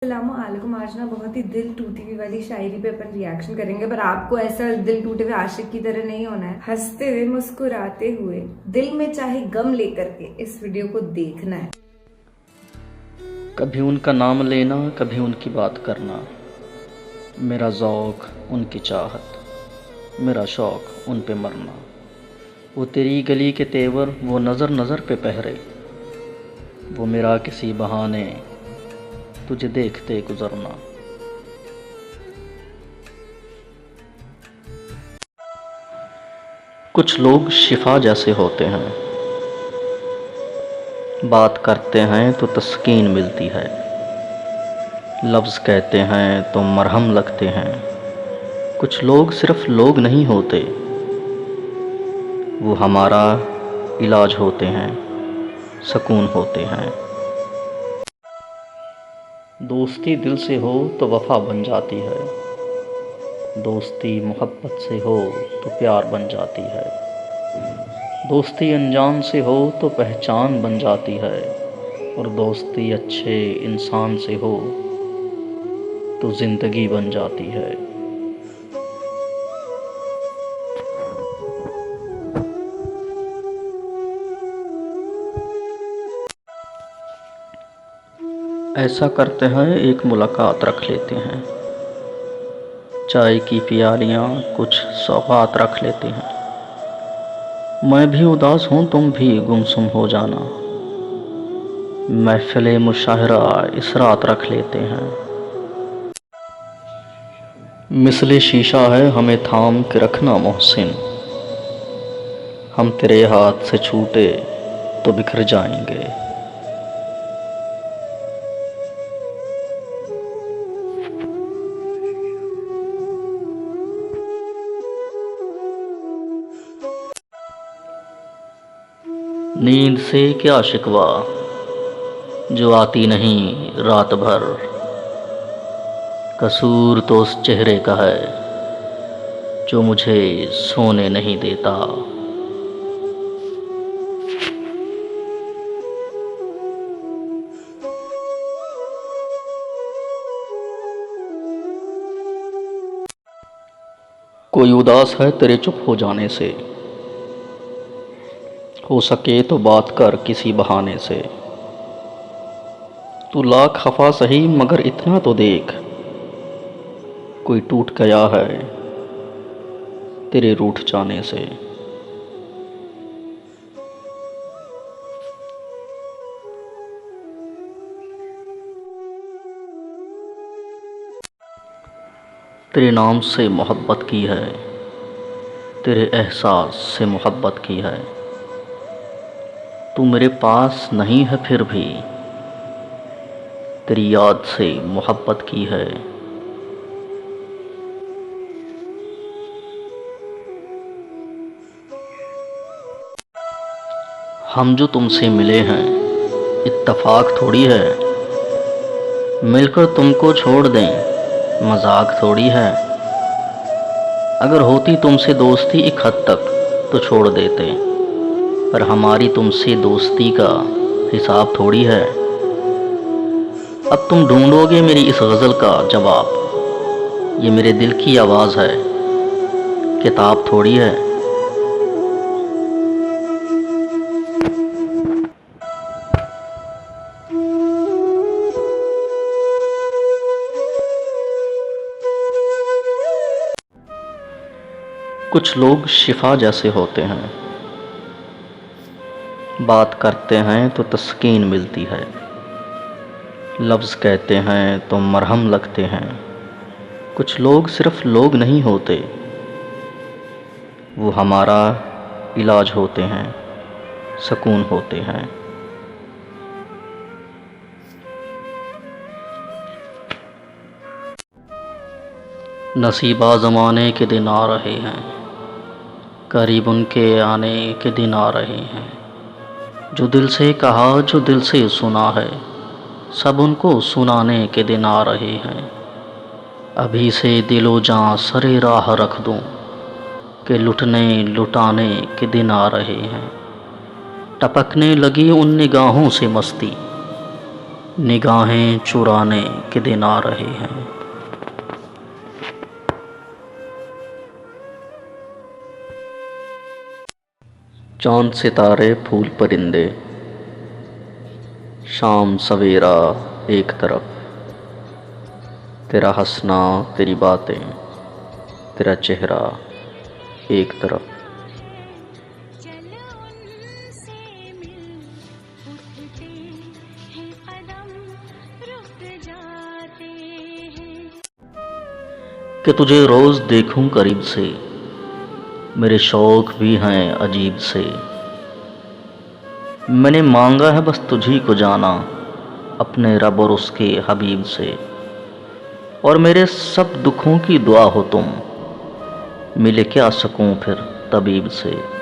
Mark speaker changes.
Speaker 1: अस्सलामुअलैकुम। आज ना बहुत ही दिल टूटी हुई वाली शायरी पे अपन रिएक्शन करेंगे, पर आपको ऐसा दिल टूटे हुए आशिक की तरह नहीं होना है। हंसते हुए मुस्कुराते हुए दिल में चाहे गम लेकर के इस वीडियो को देखना है।
Speaker 2: कभी उनका नाम लेना, कभी उनकी बात करना। मेरा ज़ौक़ उनकी चाहत, मेरा शौक़ उन पे मरना। वो तेरी गली के तेवर, वो नज़र नज़र पे पहरे। वो मेरा किसी बहाने तुझे देखते गुज़रना। कुछ लोग शिफा जैसे होते हैं, बात करते हैं तो तस्कीन मिलती है। लफ्ज़ कहते हैं तो मरहम लगते हैं। कुछ लोग सिर्फ़ लोग नहीं होते, वो हमारा इलाज होते हैं, सुकून होते हैं। दोस्ती दिल से हो तो वफ़ा बन जाती है। दोस्ती मोहब्बत से हो तो प्यार बन जाती है। दोस्ती अनजान से हो तो पहचान बन जाती है, और दोस्ती अच्छे इंसान से हो तो ज़िंदगी बन जाती है। ऐसा करते हैं, एक मुलाकात रख लेते हैं। चाय की प्यालियाँ कुछ सौगात रख लेते हैं। मैं भी उदास हूँ, तुम भी गुमसुम हो जाना। महफ़िल मुशाहिरा इस रात रख लेते हैं। मिसले शीशा है हमें थाम के रखना मोहसिन। हम तेरे हाथ से छूटे तो बिखर जाएंगे। नींद से क्या शिकवा, जो आती नहीं रात भर। कसूर तो उस चेहरे का है, जो मुझे सोने नहीं देता। कोई उदास है तेरे चुप हो जाने से, हो सके तो बात कर किसी बहाने से। तू लाख खफा सही मगर इतना तो देख, कोई टूट गया है तेरे रूठ जाने से। तेरे नाम से मोहब्बत की है, तेरे एहसास से मोहब्बत की है। तू मेरे पास नहीं है फिर भी, तेरी याद से मोहब्बत की है। हम जो तुमसे मिले हैं इत्तेफाक थोड़ी है, मिलकर तुमको छोड़ दें मजाक थोड़ी है। अगर होती तुमसे दोस्ती एक हद तक तो छोड़ देते, पर हमारी तुमसे दोस्ती का हिसाब थोड़ी है। अब तुम ढूंढोगे मेरी इस गज़ल का जवाब, ये मेरे दिल की आवाज़ है, किताब थोड़ी है। कुछ लोग शिफा जैसे होते हैं, बात करते हैं तो तस्कीन मिलती है। लफ्ज़ कहते हैं तो मरहम लगते हैं। कुछ लोग सिर्फ़ लोग नहीं होते, वो हमारा इलाज होते हैं, सुकून होते हैं। नसीबा ज़माने के दिन आ रहे हैं, करीब उनके आने के दिन आ रहे हैं। जो दिल से कहा, जो दिल से सुना है, सब उनको सुनाने के दिन आ रहे हैं। अभी से दिलो जान सरे राह रख दूं, कि लुटने लुटाने के दिन आ रहे हैं। टपकने लगी उन निगाहों से मस्ती, निगाहें चुराने के दिन आ रहे हैं। चांद सितारे फूल परिंदे, शाम सवेरा एक तरफ, तेरा हंसना तेरी बातें, तेरा चेहरा एक तरफ। कि तुझे रोज़ देखूं करीब से, मेरे शौक़ भी हैं अजीब से। मैंने मांगा है बस तुझी को जाना, अपने रब और उसके हबीब से। और मेरे सब दुखों की दुआ हो तुम, मिले क्या सकूं फिर तबीब से।